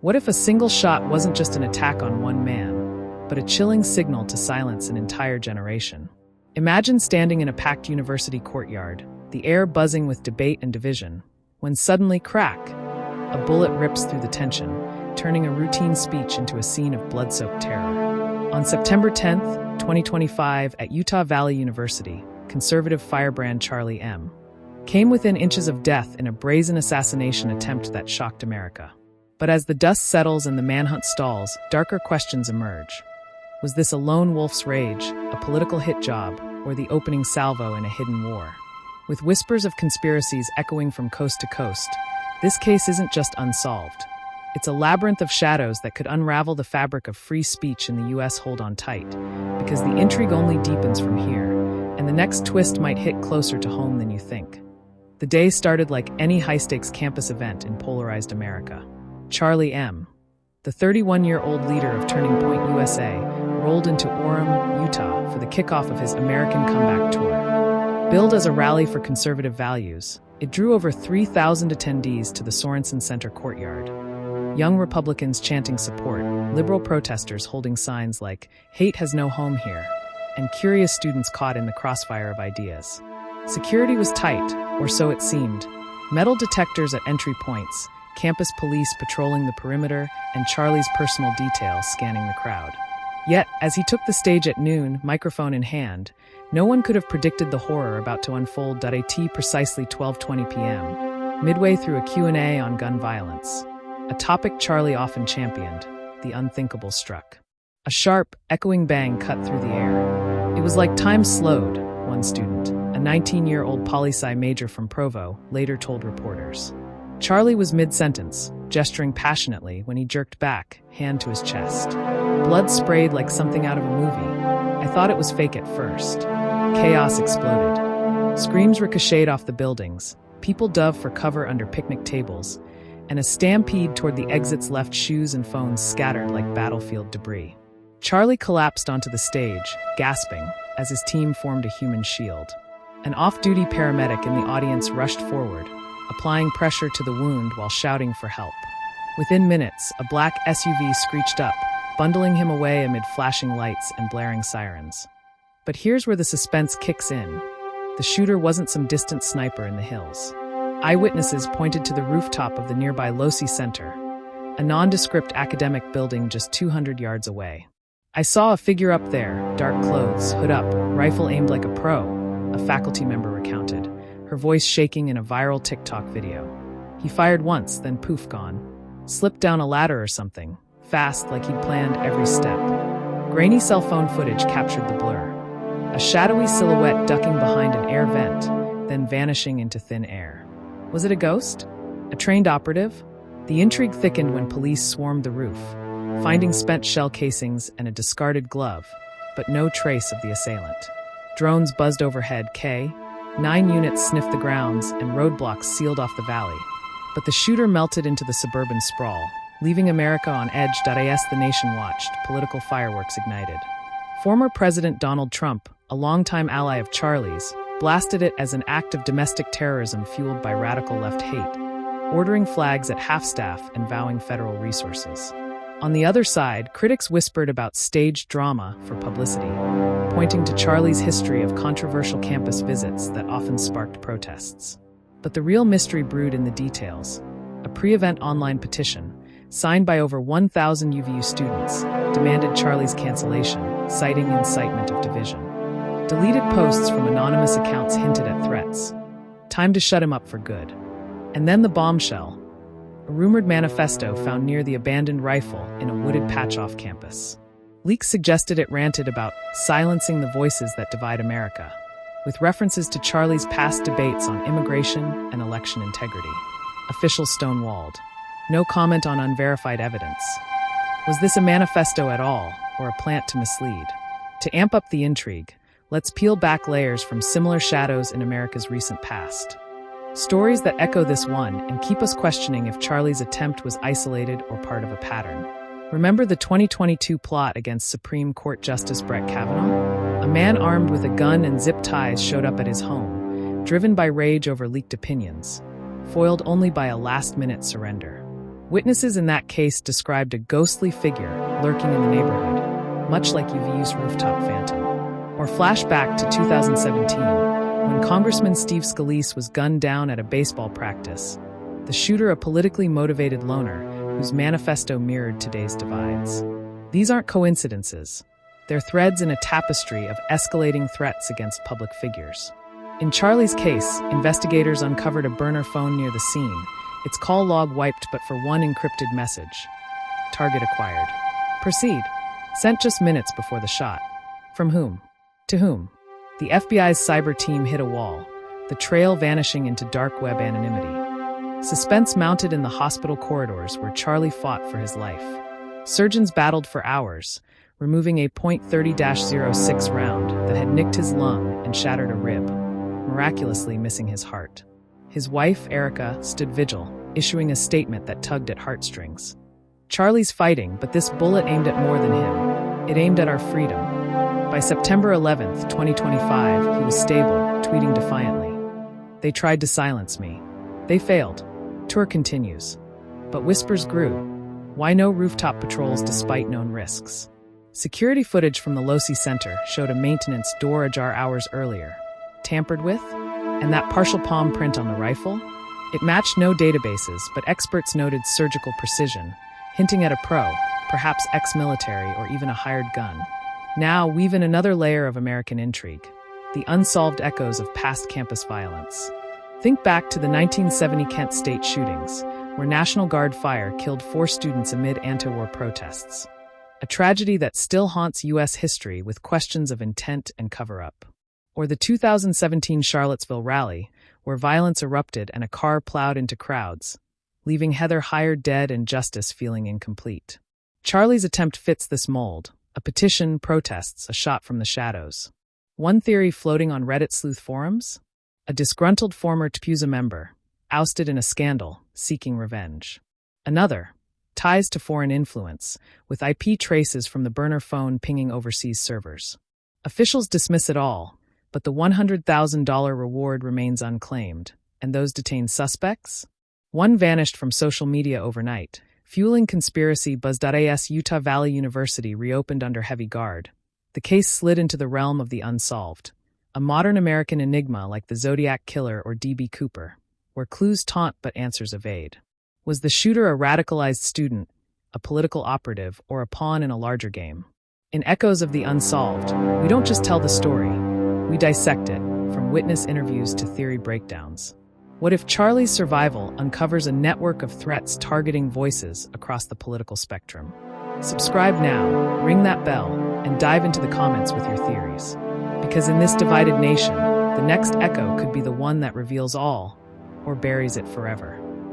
What if a single shot wasn't just an attack on one man, but a chilling signal to silence an entire generation? Imagine standing in a packed university courtyard, the air buzzing with debate and division, when suddenly, crack, a bullet rips through the tension, turning a routine speech into a scene of blood-soaked terror. On September 10th, 2025, at Utah Valley University, conservative firebrand Charlie M. came within inches of death in a brazen assassination attempt that shocked America. But as the dust settles and the manhunt stalls, darker questions emerge. Was this a lone wolf's rage, a political hit job, or the opening salvo in a hidden war? With whispers of conspiracies echoing from coast to coast, this case isn't just unsolved. It's a labyrinth of shadows that could unravel the fabric of free speech in the U.S. Hold on tight, because the intrigue only deepens from here, and the next twist might hit closer to home than you think. The day started like any high-stakes campus event in polarized America. Charlie M., the 31-year-old leader of Turning Point USA, rolled into Orem, Utah for the kickoff of his American Comeback Tour. Billed as a rally for conservative values, it drew over 3,000 attendees to the Sorensen Center courtyard. Young Republicans chanting support, liberal protesters holding signs like, "Hate has no home here," and curious students caught in the crossfire of ideas. Security was tight, or so it seemed. Metal detectors at entry points, campus police patrolling the perimeter, and Charlie's personal detail scanning the crowd. Yet, as he took the stage at noon, microphone in hand, no one could have predicted the horror about to unfold. At precisely 12:20 p.m., midway through a Q&A on gun violence, a topic Charlie often championed, the unthinkable struck. A sharp, echoing bang cut through the air. It was like time slowed, one student, a 19-year-old poli-sci major from Provo, later told reporters. Charlie was mid-sentence, gesturing passionately when he jerked back, hand to his chest. Blood sprayed like something out of a movie. I thought it was fake at first. Chaos exploded. Screams ricocheted off the buildings, people dove for cover under picnic tables, and a stampede toward the exits left shoes and phones scattered like battlefield debris. Charlie collapsed onto the stage, gasping, as his team formed a human shield. An off-duty paramedic in the audience rushed forward, applying pressure to the wound while shouting for help. Within minutes, a black SUV screeched up, bundling him away amid flashing lights and blaring sirens. But here's where the suspense kicks in. The shooter wasn't some distant sniper in the hills. Eyewitnesses pointed to the rooftop of the nearby Losi Center, a nondescript academic building just 200 yards away. "I saw a figure up there, dark clothes, hood up, rifle aimed like a pro," a faculty member recounted, her voice shaking in a viral TikTok video. "He fired once, then poof, gone. Slipped down a ladder or something, fast like he'd planned every step." Grainy cell phone footage captured the blur. A shadowy silhouette ducking behind an air vent, then vanishing into thin air. Was it a ghost? A trained operative? The intrigue thickened when police swarmed the roof, finding spent shell casings and a discarded glove, but no trace of the assailant. Drones buzzed overhead. 9 units sniffed the grounds and roadblocks sealed off the valley. But the shooter melted into the suburban sprawl, leaving America on edge. As the nation watched, political fireworks ignited. Former President Donald Trump, a longtime ally of Charlie's, blasted it as an act of domestic terrorism fueled by radical left hate, ordering flags at half-staff and vowing federal resources. On the other side, critics whispered about staged drama for publicity, pointing to Charlie's history of controversial campus visits that often sparked protests. But the real mystery brewed in the details. A pre-event online petition, signed by over 1,000 UVU students, demanded Charlie's cancellation, citing incitement of division. Deleted posts from anonymous accounts hinted at threats. Time to shut him up for good. And then the bombshell. A rumored manifesto found near the abandoned rifle in a wooded patch off campus. Leaks suggested it ranted about silencing the voices that divide America, with references to Charlie's past debates on immigration and election integrity. Officials stonewalled. No comment on unverified evidence. Was this a manifesto at all, or a plant to mislead? To amp up the intrigue, let's peel back layers from similar shadows in America's recent past. Stories that echo this one and keep us questioning if Charlie's attempt was isolated or part of a pattern. Remember the 2022 plot against Supreme Court Justice Brett Kavanaugh? A man armed with a gun and zip ties showed up at his home, driven by rage over leaked opinions, foiled only by a last-minute surrender. Witnesses in that case described a ghostly figure lurking in the neighborhood, much like UVU's Rooftop phantom. Or flashback to 2017, when Congressman Steve Scalise was gunned down at a baseball practice, the shooter a politically motivated loner whose manifesto mirrored today's divides. These aren't coincidences. They're threads in a tapestry of escalating threats against public figures. In Charlie's case, investigators uncovered a burner phone near the scene, its call log wiped but for one encrypted message. Target acquired. Proceed. Sent just minutes before the shot. From whom? To whom? The FBI's cyber team hit a wall, the trail vanishing into dark web anonymity. Suspense mounted in the hospital corridors where Charlie fought for his life. Surgeons battled for hours, removing a .30-06 round that had nicked his lung and shattered a rib, miraculously missing his heart. His wife, Erica, stood vigil, issuing a statement that tugged at heartstrings. Charlie's fighting, but this bullet aimed at more than him. It aimed at our freedom. By September 11th, 2025, he was stable, tweeting defiantly. They tried to silence me. They failed. Tour continues. But whispers grew. Why no rooftop patrols despite known risks? Security footage from the Losi Center showed a maintenance door ajar hours earlier. Tampered with? And that partial palm print on the rifle? It matched no databases, but experts noted surgical precision, hinting at a pro, perhaps ex-military or even a hired gun. Now weave in another layer of American intrigue, the unsolved echoes of past campus violence. Think back to the 1970 Kent State shootings, where National Guard fire killed 4 students amid anti-war protests. A tragedy that still haunts U.S. history with questions of intent and cover-up. Or the 2017 Charlottesville rally, where violence erupted and a car plowed into crowds, leaving Heather Heyer dead and justice feeling incomplete. Charlie's attempt fits this mold. A petition, protests, a shot from the shadows. One theory floating on Reddit sleuth forums? A disgruntled former TPUSA member, ousted in a scandal, seeking revenge. Another, ties to foreign influence, with IP traces from the burner phone pinging overseas servers. Officials dismiss it all, but the $100,000 reward remains unclaimed, and those detained suspects? One vanished from social media overnight, fueling conspiracy. Buzz.as Utah Valley University reopened under heavy guard. The case slid into the realm of the unsolved, a modern American enigma like the Zodiac Killer or D.B. Cooper, where clues taunt but answers evade. Was the shooter a radicalized student, a political operative, or a pawn in a larger game? In Echoes of the Unsolved, we don't just tell the story, we dissect it, from witness interviews to theory breakdowns. What if Charlie's survival uncovers a network of threats targeting voices across the political spectrum? Subscribe now, ring that bell, and dive into the comments with your theories. Because in this divided nation, the next echo could be the one that reveals all, or buries it forever.